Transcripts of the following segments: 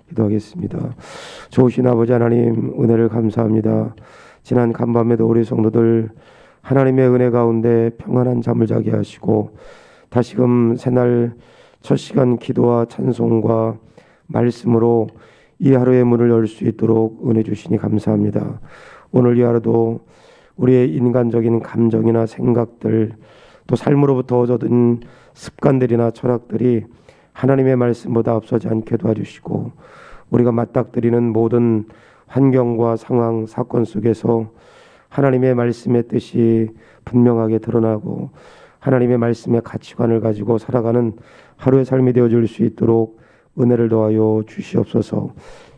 기도하겠습니다. 좋으신 아버지 하나님, 은혜를 감사합니다. 지난 간밤에도 우리 성도들 하나님의 은혜 가운데 평안한 잠을 자게 하시고 다시금 새날 첫 시간 기도와 찬송과 말씀으로 이 하루의 문을 열 수 있도록 은혜 주시니 감사합니다. 오늘 이 하루도 우리의 인간적인 감정이나 생각들, 또 삶으로부터 얻어든 습관들이나 철학들이 하나님의 말씀보다 앞서지 않게 도와주시고, 우리가 맞닥뜨리는 모든 환경과 상황, 사건 속에서 하나님의 말씀의 뜻이 분명하게 드러나고 하나님의 말씀의 가치관을 가지고 살아가는 하루의 삶이 되어줄 수 있도록 은혜를 더하여 주시옵소서.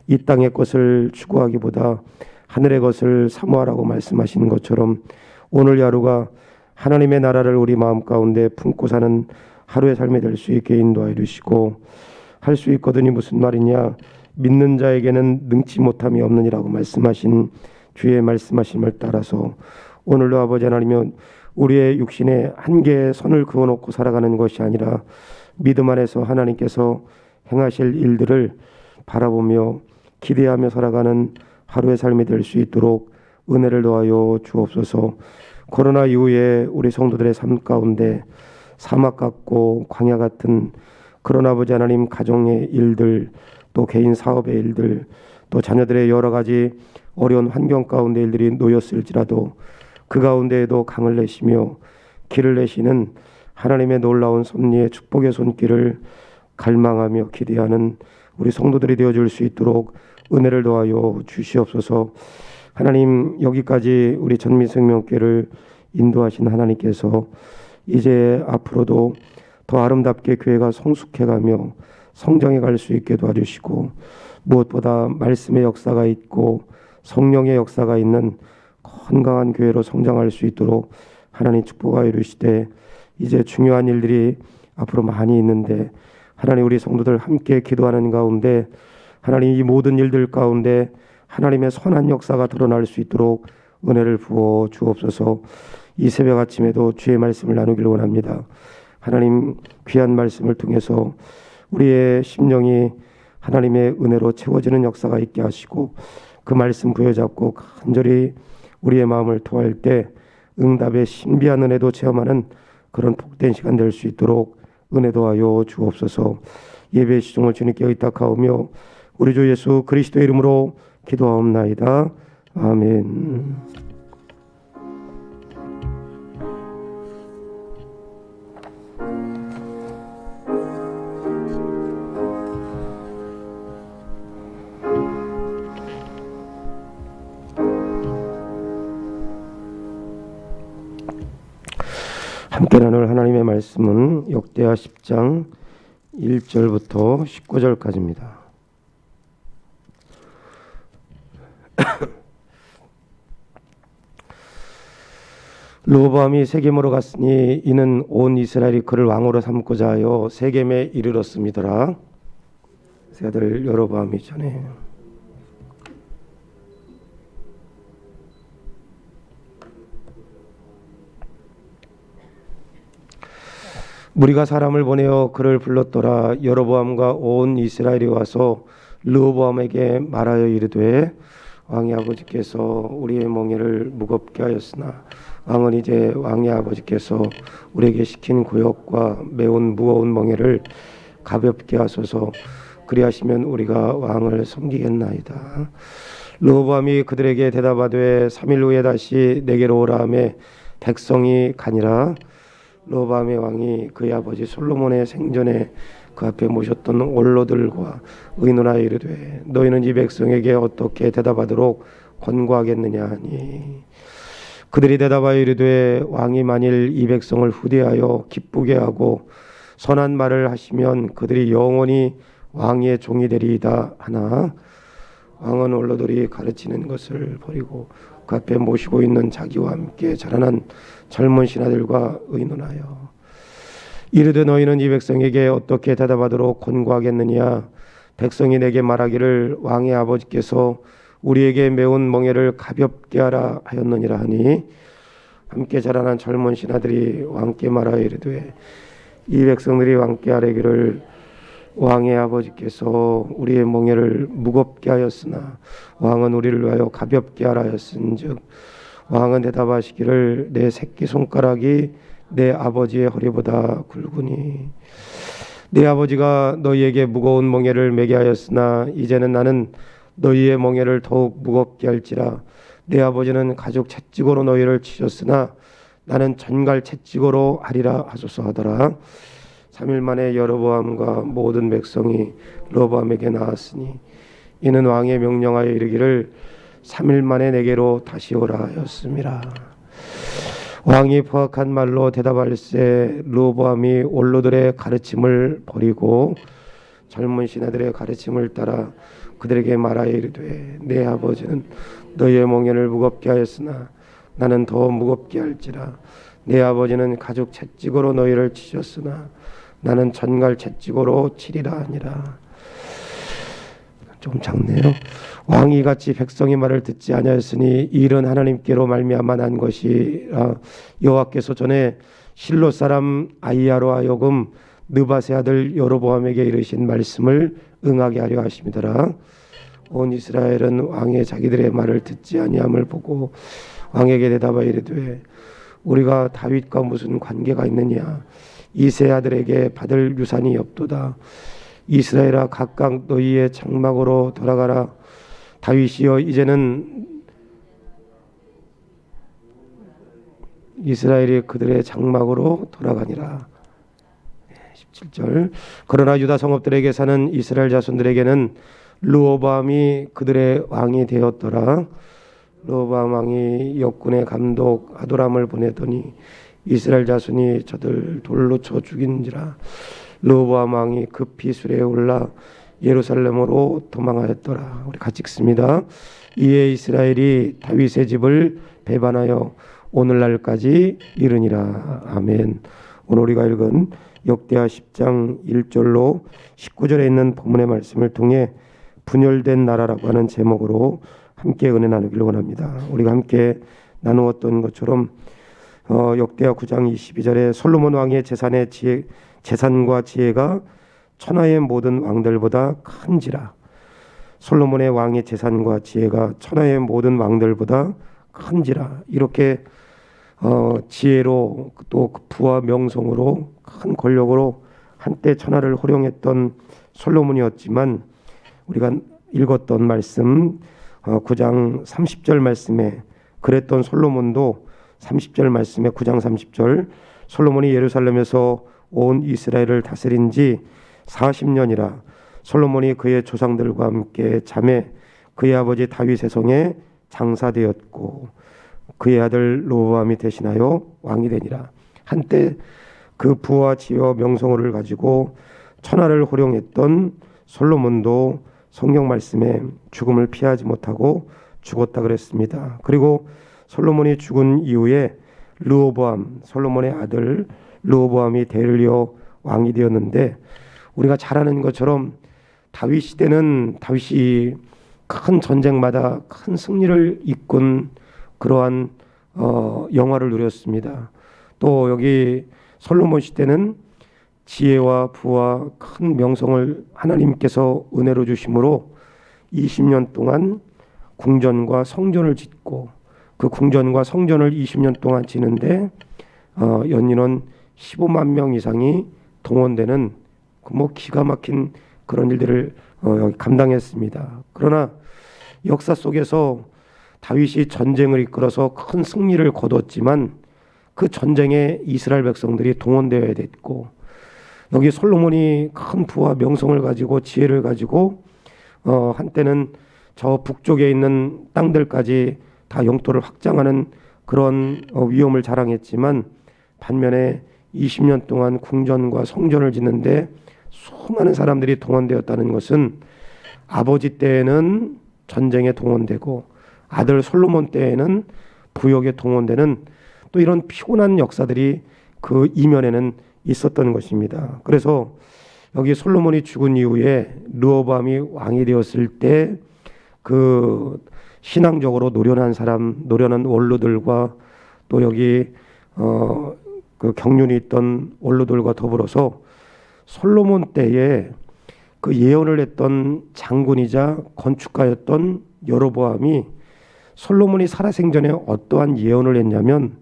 이 땅의 것을 추구하기보다 하늘의 것을 사모하라고 말씀하시는 것처럼 오늘 하루가 하나님의 나라를 우리 마음 가운데 품고 사는 하루의 삶이 될 수 있게 인도하여 주시고, 할 수 있거든이 무슨 말이냐, 믿는 자에게는 능치 못함이 없느니라고 말씀하신 주의 말씀하심을 따라서 오늘도 아버지 하나님은 우리의 육신에 한계의 선을 그어놓고 살아가는 것이 아니라 믿음 안에서 하나님께서 행하실 일들을 바라보며 기대하며 살아가는 하루의 삶이 될 수 있도록 은혜를 더하여 주옵소서. 코로나 이후에 우리 성도들의 삶 가운데 사막 같고 광야 같은 그런 아버지 하나님 가정의 일들, 또 개인 사업의 일들, 또 자녀들의 여러 가지 어려운 환경 가운데 일들이 놓였을지라도 그 가운데에도 강을 내시며 길을 내시는 하나님의 놀라운 섭리의 축복의 손길을 갈망하며 기대하는 우리 성도들이 되어줄 수 있도록 은혜를 더하여 주시옵소서. 하나님, 여기까지 우리 전민생명교회를 인도하신 하나님께서 이제 앞으로도 더 아름답게 교회가 성숙해가며 성장해 갈 수 있게 도와주시고, 무엇보다 말씀의 역사가 있고 성령의 역사가 있는 건강한 교회로 성장할 수 있도록 하나님 축복하여 주시되, 이제 중요한 일들이 앞으로 많이 있는데 하나님, 우리 성도들 함께 기도하는 가운데 하나님, 이 모든 일들 가운데 하나님의 선한 역사가 드러날 수 있도록 은혜를 부어 주옵소서. 이 새벽 아침에도 주의 말씀을 나누기를 원합니다. 하나님, 귀한 말씀을 통해서 우리의 심령이 하나님의 은혜로 채워지는 역사가 있게 하시고, 그 말씀 부여잡고 간절히 우리의 마음을 토할 때 응답의 신비한 은혜도 체험하는 그런 복된 시간 될 수 있도록 은혜 도하여 주옵소서. 예배의 시종을 주님께 의탁하오며 우리 주 예수 그리스도의 이름으로 기도하옵나이다. 아멘. 함께 나눌 하나님의 말씀은 역대하 10장 1절부터 19절까지입니다. 르호보암이 세겜으로 갔으니 이는 온 이스라엘이 그를 왕으로 삼고자 하여 세겜에 이르렀음이더라. 세 아들 여로보암이 전에 무리가 사람을 보내어 그를 불렀더라. 여로보암과 온 이스라엘이 와서 르호보암에게 말하여 이르되, 왕의 아버지께서 우리의 멍에를 무겁게 하였으나 왕은 이제 왕의 아버지께서 우리에게 시킨 고역과 매운 무거운 멍에를 가볍게 하소서. 그리하시면 우리가 왕을 섬기겠나이다. 르호보암이 그들에게 대답하되 3일 후에 다시 내게로 오라 하매 백성이 가니라. 르호보암의 왕이 그의 아버지 솔로몬의 생전에 그 앞에 모셨던 원로들과 의논하여 이르되, 너희는 이 백성에게 어떻게 대답하도록 권고하겠느냐 하니, 그들이 대답하여 이르되, 왕이 만일 이 백성을 후대하여 기쁘게 하고 선한 말을 하시면 그들이 영원히 왕의 종이 되리이다 하나, 왕은 원로들이 가르치는 것을 버리고 그 앞에 모시고 있는 자기와 함께 자라난 젊은 신하들과 의논하여 이르되, 너희는 이 백성에게 어떻게 대답하도록 권고하겠느냐. 백성이 내게 말하기를 왕의 아버지께서 우리에게 매운 멍에를 가볍게 하라 하였느니라 하니, 함께 자라난 젊은 신하들이 왕께 말하여 이르되, 이 백성들이 왕께 아뢰기를 왕의 아버지께서 우리의 멍에를 무겁게 하였으나 왕은 우리를 위하여 가볍게 하라 하였은즉 왕은 대답하시기를 내 새끼손가락이 내 아버지의 허리보다 굵으니 내 아버지가 너희에게 무거운 멍에를 매게 하였으나 이제는 나는 너희의 멍에를 더욱 무겁게 할지라 내 아버지는 가죽 채찍으로 너희를 치셨으나 나는 전갈 채찍으로 하리라 하소서 하더라. 3일 만에 여로보암과 모든 백성이 로보암에게 나왔으니 이는 왕의 명령하여 이르기를 3일 만에 내게로 다시 오라 하였음이라. 왕이 포악한 말로 대답할세 로보암이 원로들의 가르침을 버리고 젊은 신하들의 가르침을 따라 그들에게 말하여 이르되 내 아버지는 너희의 멍에를 무겁게 하였으나 나는 더 무겁게 할지라 내 아버지는 가죽 채찍으로 너희를 치셨으나 나는 전갈 채찍으로 치리라 하니라. 좀 작네요. 왕이 같이 백성의 말을 듣지 아니하였으니 이 일은 하나님께로 말미암아 난 것이라. 여호와께서 전에 실로 사람 아히야로 하여금 느밧의 아들 여로보암에게 이르신 말씀을 응하게 하려 하심이더라. 온 이스라엘은 왕의 자기들의 말을 듣지 아니함을 보고 왕에게 대답하여 이르되 우리가 다윗과 무슨 관계가 있느냐. 이세 아들에게 받을 유산이 없도다. 이스라엘아 각각 너희의 장막으로 돌아가라. 다윗이여 이제는 이스라엘이 그들의 장막으로 돌아가니라. 17절 그러나 유다 성읍들에게 사는 이스라엘 자손들에게는 르호보암이 그들의 왕이 되었더라. 르호보암 왕이 역군의 감독 아도람을 보내더니 이스라엘 자손이 저들 돌로 쳐 죽인지라. 르호보암 왕이 급히 수레에 올라 예루살렘으로 도망하였더라. 우리 같이 읽습니다. 이에 이스라엘이 다윗의 집을 배반하여 오늘날까지 이르니라. 아멘. 오늘 우리가 읽은 역대하 10장 1절로 19절에 있는 본문의 말씀을 통해 분열된 나라라고 하는 제목으로 함께 은혜 나누기를 원합니다. 우리가 함께 나누었던 것처럼 역대하 9장 22절에 솔로몬 왕의 재산과 지혜가 천하의 모든 왕들보다 큰지라. 솔로몬의 왕의 재산과 지혜가 천하의 모든 왕들보다 큰지라. 이렇게 지혜로 또 부와 명성으로 큰 권력으로 한때 천하를 호령했던 솔로몬이었지만 우리가 읽었던 말씀 9장 30절 말씀에 그랬던 솔로몬도 30절 말씀에 9장 30절 솔로몬이 예루살렘에서 온 이스라엘을 다스린 지 40년이라. 솔로몬이 그의 조상들과 함께 잠에 그의 아버지 다윗의 성에 장사되었고 그의 아들 르호보암이 대신하여 왕이 되니라. 한때 그 부와 지혜와 명성을 가지고 천하를 호령했던 솔로몬도 성경 말씀에 죽음을 피하지 못하고 죽었다 그랬습니다. 그리고 솔로몬이 죽은 이후에 르호보암, 솔로몬의 아들 르호보암이 대를 이어 왕이 되었는데 우리가 잘 아는 것처럼 다윗 시대는 다윗이 큰 전쟁마다 큰 승리를 이끈 그러한 영화를 누렸습니다. 또 여기 솔로몬 시대는 지혜와 부와 큰 명성을 하나님께서 은혜로 주심으로 20년 동안 궁전과 성전을 짓고 그 궁전과 성전을 20년 동안 지는데 연인원 15만 명 이상이 동원되는 뭐 기가 막힌 그런 일들을 감당했습니다. 그러나 역사 속에서 다윗이 전쟁을 이끌어서 큰 승리를 거뒀지만 그 전쟁에 이스라엘 백성들이 동원되어야 됐고 여기 솔로몬이 큰 부와 명성을 가지고 지혜를 가지고 한때는 저 북쪽에 있는 땅들까지 다 영토를 확장하는 그런 위엄을 자랑했지만 반면에 20년 동안 궁전과 성전을 짓는데 수많은 사람들이 동원되었다는 것은 아버지 때에는 전쟁에 동원되고 아들 솔로몬 때에는 부역에 동원되는 또 이런 피곤한 역사들이 그 이면에는 있었던 것입니다. 그래서 여기 솔로몬이 죽은 이후에 르호보암이 왕이 되었을 때 그 신앙적으로 노련한 원로들과 또 여기 그 경륜이 있던 원로들과 더불어서 솔로몬 때에 그 예언을 했던 장군이자 건축가였던 여로보암이 솔로몬이 살아생전에 어떠한 예언을 했냐면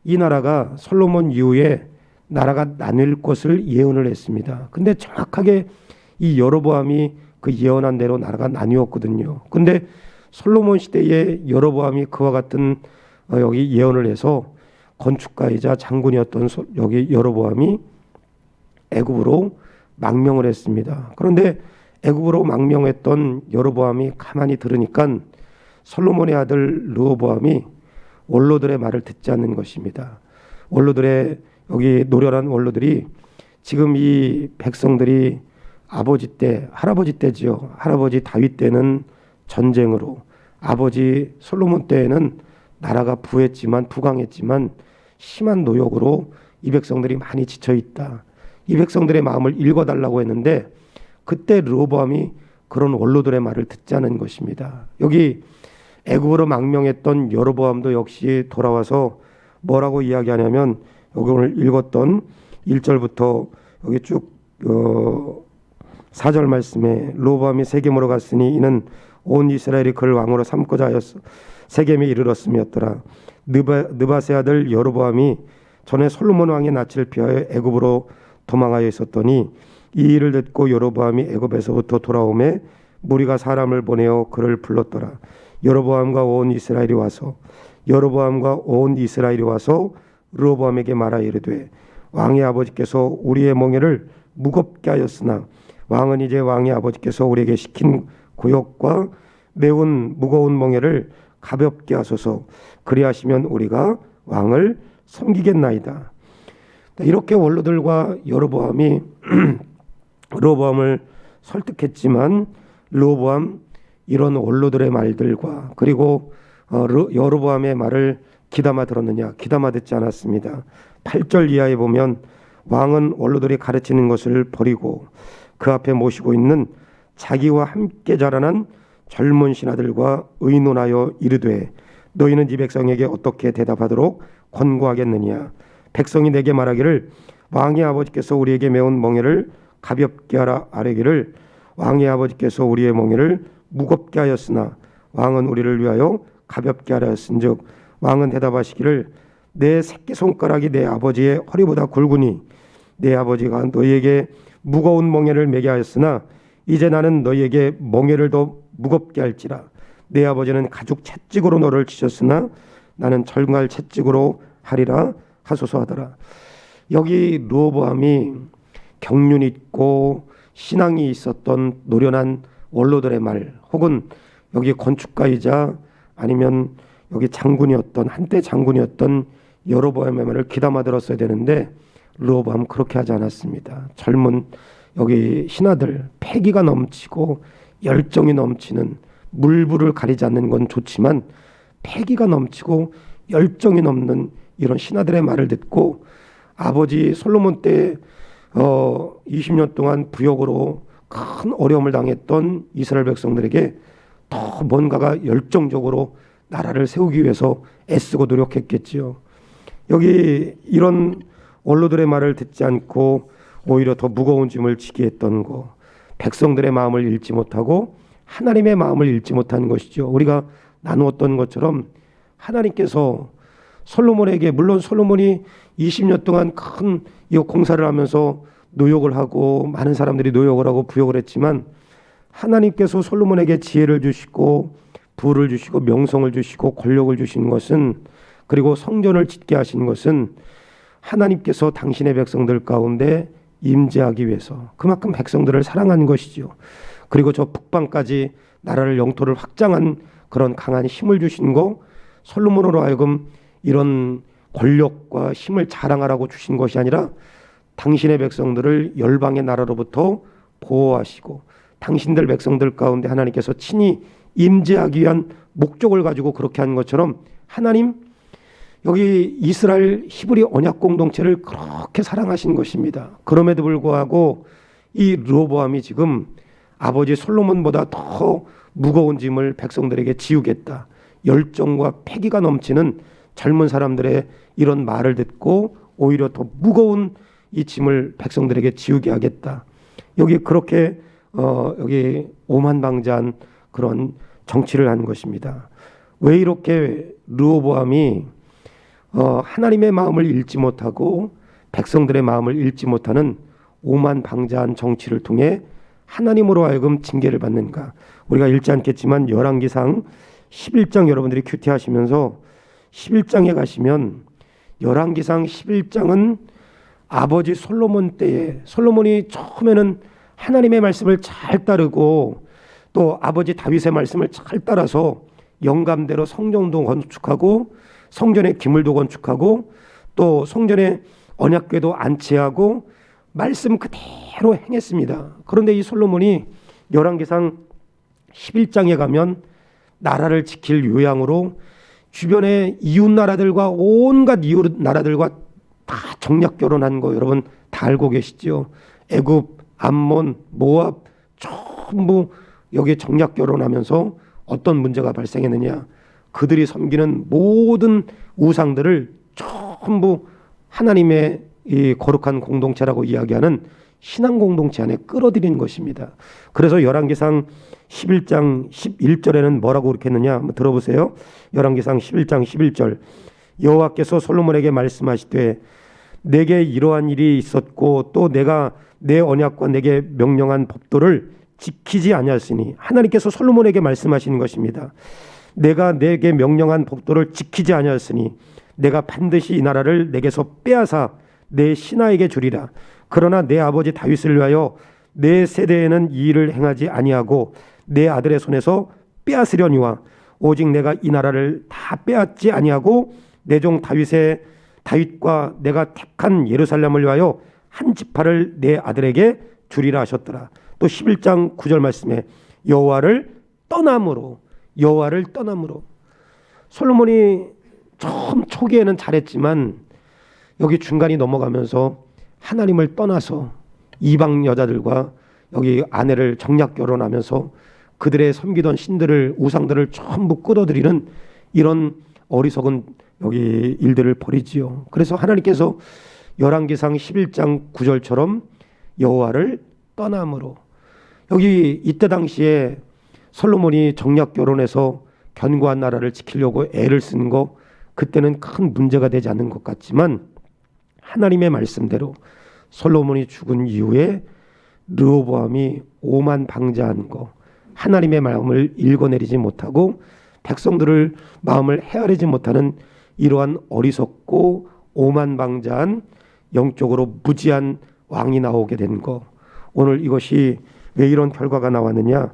이 나라가 솔로몬 이후에 나라가 나뉠 것을 예언을 했습니다. 근데 정확하게 이 여로보암이 그 예언한 대로 나라가 나뉘었거든요. 근데 솔로몬 시대에 여로보암이 그와 같은 여기 예언을 해서 건축가이자 장군이었던 여기 여로보암이 애굽으로 망명을 했습니다. 그런데 애굽으로 망명했던 여로보암이 가만히 들으니까 솔로몬의 아들 르호보암이 원로들의 말을 듣지 않는 것입니다. 원로들의 여기 노련한 원로들이 지금 이 백성들이 아버지 때, 할아버지 때지요. 할아버지 다윗 때는 전쟁으로, 아버지 솔로몬 때에는 나라가 부강했지만 심한 노역으로 이 백성들이 많이 지쳐 있다. 이 백성들의 마음을 읽어달라고 했는데 그때 르호보암이 그런 원로들의 말을 듣지 않은 것입니다. 여기 애굽으로 망명했던 여로보암도 역시 돌아와서 뭐라고 이야기하냐면 여기 오늘 읽었던 1절부터 여기 쭉 4절 말씀에 르호보암이 세겜으로 갔으니 이는 온 이스라엘이 그를 왕으로 삼고자 하였어 세겜에 이르렀음이었더라. 느바세 아들 여로보암이 전에 솔로몬 왕의 낯을 피하여 애굽으로 도망하여 있었더니 이 일을 듣고 여로보암이 애굽에서부터 돌아오매 무리가 사람을 보내어 그를 불렀더라. 여로보암과 온 이스라엘이 와서 르호보암에게 말하 이르되 왕의 아버지께서 우리의 멍에를 무겁게 하였으나 왕은 이제 왕의 아버지께서 우리에게 시킨 고역과 매운 무거운 멍에를 가볍게 하소서. 그리하시면 우리가 왕을 섬기겠나이다. 이렇게 원로들과 여로보암이 르호보암을 설득했지만 르호보암 이런 원로들의 말들과 그리고 여로보암의 말을 귀담아 들었느냐? 귀담아 듣지 않았습니다. 8절 이하에 보면 왕은 원로들이 가르치는 것을 버리고 그 앞에 모시고 있는 자기와 함께 자라난 젊은 신하들과 의논하여 이르되 너희는 이 백성에게 어떻게 대답하도록 권고하겠느냐? 백성이 내게 말하기를 왕의 아버지께서 우리에게 메운 멍에를 가볍게 하라 아뢰기를 왕의 아버지께서 우리의 멍에를 무겁게 하였으나 왕은 우리를 위하여 가볍게 하라 했은즉 왕은 대답하시기를 내 새끼손가락이 내 아버지의 허리보다 굵으니 내 아버지가 너희에게 무거운 멍에를 매게 하였으나 이제 나는 너희에게 멍에를 더 무겁게 할지라. 내 아버지는 가죽 채찍으로 너를 치셨으나 나는 철갈 채찍으로 하리라 하소서 하더라. 여기 르호보암이 경륜 있고 신앙이 있었던 노련한 원로들의 말 혹은 여기 건축가이자 아니면 여기 장군이었던 한때 장군이었던 여로보암의 말을 귀담아 들었어야 되는데 르호보암 그렇게 하지 않았습니다. 젊은 여기 신하들 패기가 넘치고 열정이 넘치는 물불을 가리지 않는 건 좋지만 패기가 넘치고 열정이 넘는 이런 신하들의 말을 듣고 아버지 솔로몬 때 20년 동안 부역으로 큰 어려움을 당했던 이스라엘 백성들에게 더 뭔가가 열정적으로 나라를 세우기 위해서 애쓰고 노력했겠지요. 여기 이런 원로들의 말을 듣지 않고 오히려 더 무거운 짐을 지게 했던 거, 백성들의 마음을 읽지 못하고 하나님의 마음을 읽지 못하는 것이죠. 우리가 나누었던 것처럼 하나님께서 솔로몬에게, 물론 솔로몬이 20년 동안 큰 이 공사를 하면서 노역을 하고 많은 사람들이 노역을 하고 부역을 했지만 하나님께서 솔로몬에게 지혜를 주시고 부를 주시고 명성을 주시고 권력을 주신 것은, 그리고 성전을 짓게 하신 것은 하나님께서 당신의 백성들 가운데 임재하기 위해서, 그만큼 백성들을 사랑한 것이죠. 그리고 저 북방까지 나라를 영토를 확장한 그런 강한 힘을 주신 거, 솔로몬으로 하여금 이런 권력과 힘을 자랑하라고 주신 것이 아니라 당신의 백성들을 열방의 나라로부터 보호하시고 당신들 백성들 가운데 하나님께서 친히 임재하기 위한 목적을 가지고 그렇게 한 것처럼 하나님 여기 이스라엘 히브리 언약 공동체를 그렇게 사랑하신 것입니다. 그럼에도 불구하고 이 르호보암이 지금 아버지 솔로몬보다 더 무거운 짐을 백성들에게 지우겠다, 열정과 패기가 넘치는 젊은 사람들의 이런 말을 듣고 오히려 더 무거운 이 짐을 백성들에게 지우게 하겠다, 여기 그렇게 여기 오만방자한 그런 정치를 하는 것입니다. 왜 이렇게 르호보암이 하나님의 마음을 읽지 못하고 백성들의 마음을 읽지 못하는 오만방자한 정치를 통해 하나님으로 하여금 징계를 받는가? 우리가 읽지 않겠지만 열왕기상 11장 여러분들이 큐티하시면서 11장에 가시면 열왕기상 11장은 아버지 솔로몬 때에 솔로몬이 처음에는 하나님의 말씀을 잘 따르고 또 아버지 다윗의 말씀을 잘 따라서 영감대로 성전도 건축하고 성전의 기물도 건축하고 또 성전의 언약궤도 안치하고 말씀 그대로 행했습니다. 그런데 이 솔로몬이 열왕기상 11장에 가면 나라를 지킬 요양으로 주변의 이웃 나라들과 온갖 이웃 나라들과 다 정략 결혼한 거 여러분 다 알고 계시죠? 애굽, 암몬, 모압 전부 여기 정략 결혼하면서 어떤 문제가 발생했느냐? 그들이 섬기는 모든 우상들을 전부 하나님의 이 거룩한 공동체라고 이야기하는 신앙 공동체 안에 끌어들인 것입니다. 그래서 열왕기상 11장 11절에는 뭐라고 그렇게 했느냐? 한번 들어보세요. 열왕기상 11장 11절 여호와께서 솔로몬에게 말씀하시되 내게 이러한 일이 있었고 또 내가 내 언약과 내게 명령한 법도를 지키지 아니하였으니 하나님께서 솔로몬에게 말씀하시는 것입니다. 내가 내게 명령한 법도를 지키지 아니하였으니 내가 반드시 이 나라를 내게서 빼앗아 내 신하에게 주리라. 그러나 내 아버지 다윗을 위하여 내 세대에는 이 일을 행하지 아니하고 내 아들의 손에서 빼앗으려니와 오직 내가 이 나라를 다 빼앗지 아니하고 내 종 다윗과 내가 택한 예루살렘을 위하여 한 지파를 내 아들에게 주리라 하셨더라. 또 11장 9절 말씀에 여호와를 떠남으로 솔로몬이 처음 초기에는 잘했지만 여기 중간이 넘어가면서 하나님을 떠나서 이방 여자들과 여기 아내를 정략 결혼하면서 그들의 섬기던 신들을 우상들을 전부 끌어들이는 이런 어리석은 여기 일들을 벌이지요. 그래서 하나님께서 열왕기상 11장 9절처럼 여호와를 떠남으로 여기 이때 당시에 솔로몬이 정략 결혼해서 견고한 나라를 지키려고 애를 쓰는 거 그때는 큰 문제가 되지 않는 것 같지만 하나님의 말씀대로 솔로몬이 죽은 이후에 르호보암이 오만방자한 거 하나님의 마음을 읽어내리지 못하고 백성들을 마음을 헤아리지 못하는 이러한 어리석고 오만방자한 영적으로 무지한 왕이 나오게 된 거 오늘 이것이 왜 이런 결과가 나왔느냐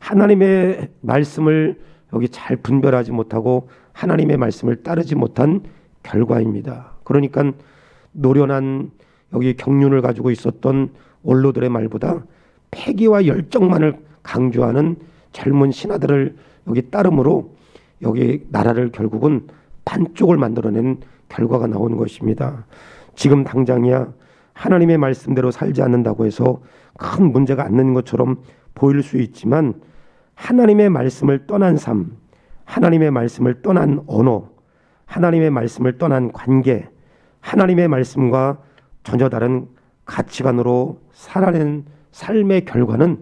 하나님의 말씀을 여기 잘 분별하지 못하고 하나님의 말씀을 따르지 못한 결과입니다. 그러니까 노련한 여기 경륜을 가지고 있었던 원로들의 말보다 패기와 열정만을 강조하는 젊은 신하들을 여기 따름으로 여기 나라를 결국은 반쪽을 만들어낸 결과가 나오는 것입니다. 지금 당장이야 하나님의 말씀대로 살지 않는다고 해서 큰 문제가 안 되는 것처럼 보일 수 있지만 하나님의 말씀을 떠난 삶, 하나님의 말씀을 떠난 언어, 하나님의 말씀을 떠난 관계, 하나님의 말씀과 전혀 다른 가치관으로 살아낸 삶의 결과는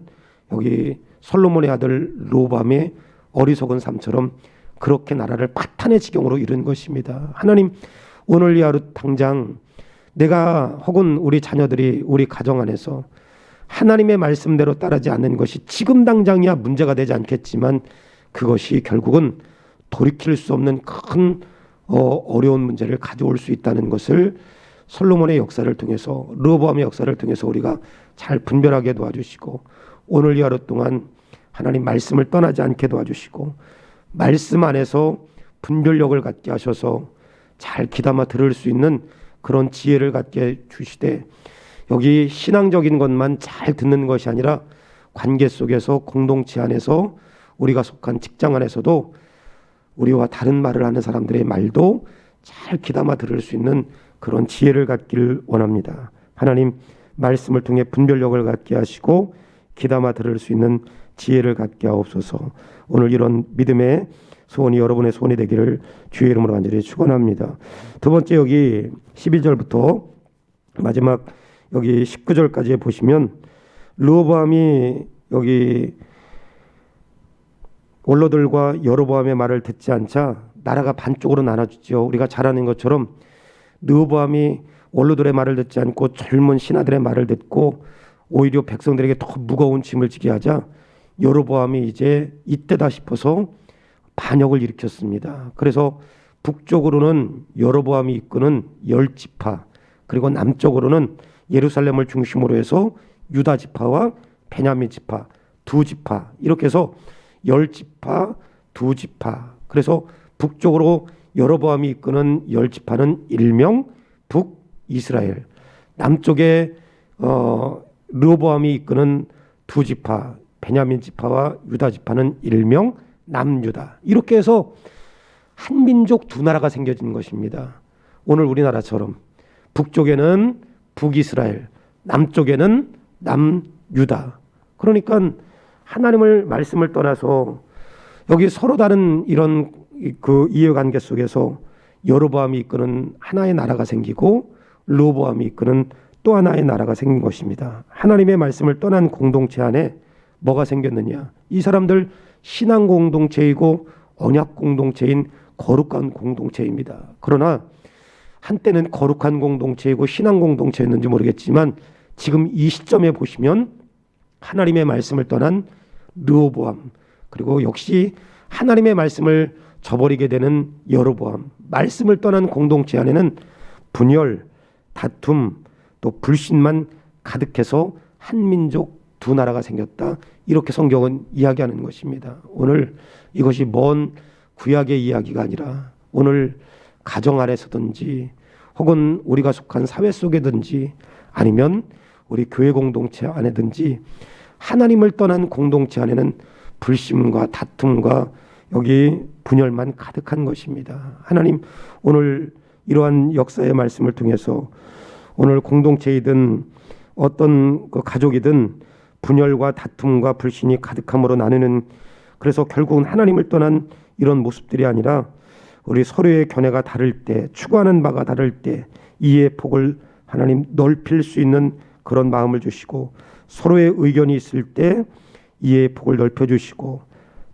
여기 솔로몬의 아들 르호보암의 어리석은 삶처럼 그렇게 나라를 파탄의 지경으로 이른 것입니다. 하나님 오늘 이 하루 당장 내가 혹은 우리 자녀들이 우리 가정 안에서 하나님의 말씀대로 따르지 않는 것이 지금 당장이야 문제가 되지 않겠지만 그것이 결국은 돌이킬 수 없는 큰 어려운 문제를 가져올 수 있다는 것을 솔로몬의 역사를 통해서 르호보암의 역사를 통해서 우리가 잘 분별하게 도와주시고 오늘 이 하루 동안 하나님 말씀을 떠나지 않게 도와주시고 말씀 안에서 분별력을 갖게 하셔서 잘 귀담아 들을 수 있는 그런 지혜를 갖게 주시되 여기 신앙적인 것만 잘 듣는 것이 아니라 관계 속에서 공동체 안에서 우리가 속한 직장 안에서도 우리와 다른 말을 하는 사람들의 말도 잘 귀담아 들을 수 있는 그런 지혜를 갖기를 원합니다. 하나님 말씀을 통해 분별력을 갖게 하시고 귀담아 들을 수 있는 지혜를 갖게 하옵소서. 오늘 이런 믿음의 소원이 여러분의 소원이 되기를 주의 이름으로 간절히 축원합니다. 두 번째 여기 12절부터 마지막 여기 19절까지 보시면 르호보암이 여기 원로들과 여로보암의 말을 듣지 않자 나라가 반쪽으로 나눠지죠. 우리가 잘 아는 것처럼 르호보암이 원로들의 말을 듣지 않고 젊은 신하들의 말을 듣고 오히려 백성들에게 더 무거운 짐을 지게 하자 여로보암이 이제 이때다 싶어서 반역을 일으켰습니다. 그래서 북쪽으로는 여로보암이 이끄는 10지파, 그리고 남쪽으로는 예루살렘을 중심으로 해서 유다 지파와 베냐민 지파, 2지파, 이렇게 해서 10지파, 2지파. 그래서 북쪽으로 여로보암이 이끄는 10지파는 일명 북이스라엘, 남쪽에 르호보암이 이끄는 2지파, 베냐민 지파와 유다 지파는 일명 남유다. 이렇게 해서 한 민족 두 나라가 생겨진 것입니다. 오늘 우리나라처럼 북쪽에는 북이스라엘, 남쪽에는 남유다. 그러니까 하나님을 말씀을 떠나서 여기 서로 다른 이런 그 이해관계 속에서 여로보암이 이끄는 하나의 나라가 생기고 르호보암이 이끄는 또 하나의 나라가 생긴 것입니다. 하나님의 말씀을 떠난 공동체 안에 뭐가 생겼느냐? 이 사람들 신앙 공동체이고 언약 공동체인 거룩한 공동체입니다. 그러나 한때는 거룩한 공동체이고 신앙 공동체였는지 모르겠지만 지금 이 시점에 보시면 하나님의 말씀을 떠난 르호보암, 그리고 역시 하나님의 말씀을 저버리게 되는 여로보암, 말씀을 떠난 공동체 안에는 분열, 다툼, 또 불신만 가득해서 한 민족 두 나라가 생겼다. 이렇게 성경은 이야기하는 것입니다. 오늘 이것이 먼 구약의 이야기가 아니라 오늘 가정 안에서든지 혹은 우리가 속한 사회 속에든지 아니면 우리 교회 공동체 안에든지 하나님을 떠난 공동체 안에는 불신과 다툼과 여기 분열만 가득한 것입니다. 하나님 오늘 이러한 역사의 말씀을 통해서 오늘 공동체이든 어떤 그 가족이든 분열과 다툼과 불신이 가득함으로 나누는, 그래서 결국은 하나님을 떠난 이런 모습들이 아니라 우리 서로의 견해가 다를 때, 추구하는 바가 다를 때 이해의 폭을 하나님 넓힐 수 있는 그런 마음을 주시고, 서로의 의견이 있을 때 이해의 폭을 넓혀주시고,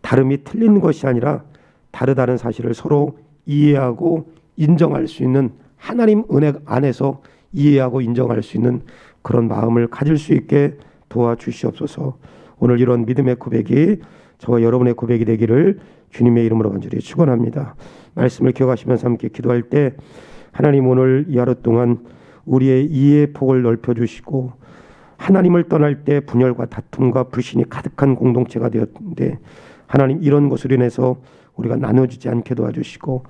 다름이 틀린 것이 아니라 다르다는 사실을 서로 이해하고 인정할 수 있는, 하나님 은혜 안에서 이해하고 인정할 수 있는 그런 마음을 가질 수 있게 도와주시옵소서. 오늘 이런 믿음의 고백이 저와 여러분의 고백이 되기를 주님의 이름으로 간절히 축원합니다. 말씀을 기억하시면서 함께 기도할 때 하나님 오늘 이 하루 동안 우리의 이해의 폭을 넓혀주시고, 하나님을 떠날 때 분열과 다툼과 불신이 가득한 공동체가 되었는데 하나님 이런 것으로 인해서 우리가 나눠지지 않게 도와주시고,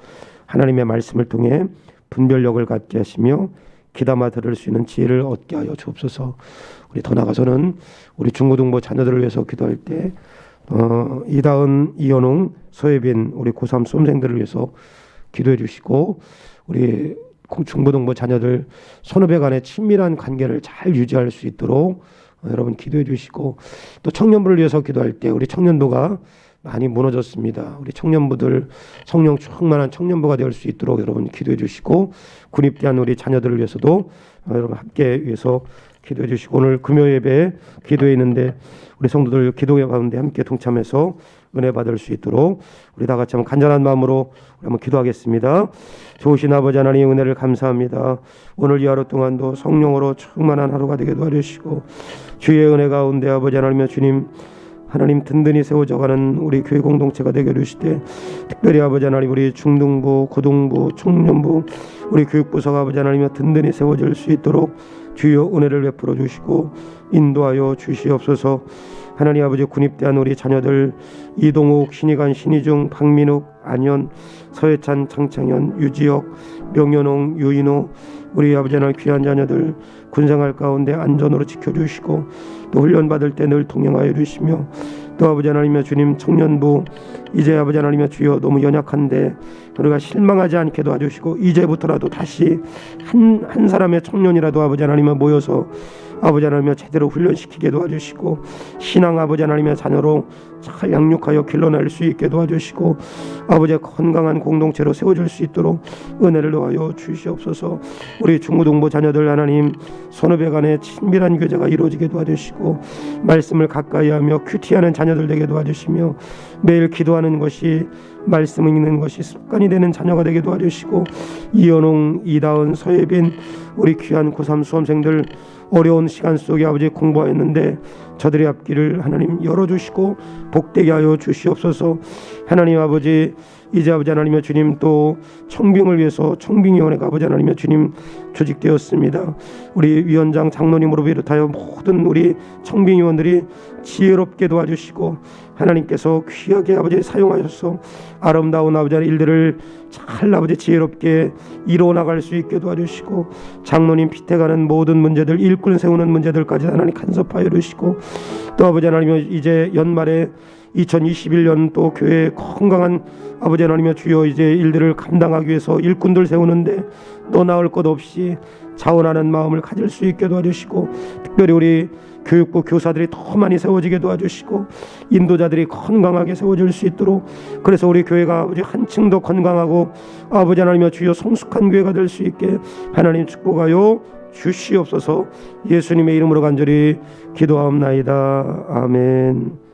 하나님의 말씀을 통해 분별력을 갖게 하시며 귀담아 들을 수 있는 지혜를 얻게 하여 주옵소서. 우리 더 나가서는 우리 중고등부 자녀들을 위해서 기도할 때 이다은, 이현웅, 소혜빈 우리 고3 수험생들을 위해서 기도해 주시고, 우리 중고등부 자녀들 선후배 간의 친밀한 관계를 잘 유지할 수 있도록 여러분 기도해 주시고, 또 청년부를 위해서 기도할 때 우리 청년부가 많이 무너졌습니다. 우리 청년부들 성령 충만한 청년부가 될 수 있도록 여러분 기도해 주시고, 군입대한 우리 자녀들을 위해서도 여러분 함께 위해서 기도해 주시고, 오늘 금요 예배에 기도해 있는데 우리 성도들 기도 가운데 함께 동참해서 은혜 받을 수 있도록 우리 다 같이 한번 간절한 마음으로 우리 한번 기도하겠습니다. 좋으신 아버지 하나님 은혜를 감사합니다. 오늘 이 하루 동안도 성령으로 충만한 하루가 되게 도와주시고, 주의 은혜 가운데 아버지 하나님의 주님 하나님 든든히 세워져가는 우리 교회 공동체가 되게 해주시되, 특별히 아버지 하나님 우리 중등부, 고등부, 청년부 우리 교육부서가 아버지 하나님의 든든히 세워질 수 있도록 주여 은혜를 베풀어 주시고 인도하여 주시옵소서. 하나님 아버지 군입대한 우리 자녀들 이동욱, 신희관, 신희중, 박민욱, 안현, 서해찬, 장창현, 유지혁, 명현홍, 유인호 우리 아버지 하나님 귀한 자녀들 군생활 가운데 안전으로 지켜주시고, 또 훈련받을 때 늘 동행하여 주시며, 또 아버지 하나님의 주님 청년부 이제 아버지 하나님의 주여 너무 연약한데 우리가 실망하지 않게 도와주시고, 이제부터라도 다시 한 사람의 청년이라도 아버지 하나님을 모여서 아버지 하나님여 제대로 훈련시키게 도와주시고 신앙 아버지 하나님여 자녀로 잘 양육하여 길러낼 수 있게 도와주시고 아버지의 건강한 공동체로 세워질 수 있도록 은혜를 더하여 주시옵소서. 우리 중고등부 자녀들 하나님 선후배 간의 친밀한 교제가 이루어지게 도와주시고 말씀을 가까이 하며 큐티하는 자녀들 되게 도와주시며 매일 기도하는 것이 말씀 읽는 것이 습관이 되는 자녀가 되게 도와주시고 이현웅, 이다은, 서예빈 우리 귀한 고3 수험생들 어려운 시간 속에 아버지 공부하였는데 저들의 앞길을 하나님 열어주시고 복되게 하여 주시옵소서. 하나님 아버지 이제 아버지 하나님의 주님 또 청빙을 위해서 청빙위원회가 아버지 하나님의 주님 조직되었습니다. 우리 위원장 장로님으로 비롯하여 모든 우리 청빙위원들이 지혜롭게 도와주시고 하나님께서 귀하게 아버지 사용하셔서 아름다운 아버지 일들을 잘 아버지 지혜롭게 이루어나갈 수 있게 도와주시고 장로님 피태가는 모든 문제들 일꾼 세우는 문제들까지 하나님 간섭하여 주시고 또 아버지 하나님 이제 연말에 2021년 또 교회의 건강한 아버지 하나님의 주여 이제 일들을 감당하기 위해서 일꾼들 세우는데 또 나올 것 없이 자원하는 마음을 가질 수 있게 도와주시고 특별히 우리 교육부 교사들이 더 많이 세워지게 도와주시고 인도자들이 건강하게 세워질 수 있도록 그래서 우리 교회가 아버지 한층 더 건강하고 아버지 하나님의 주여 성숙한 교회가 될 수 있게 하나님 축복하여 주시옵소서. 예수님의 이름으로 간절히 기도하옵나이다. 아멘.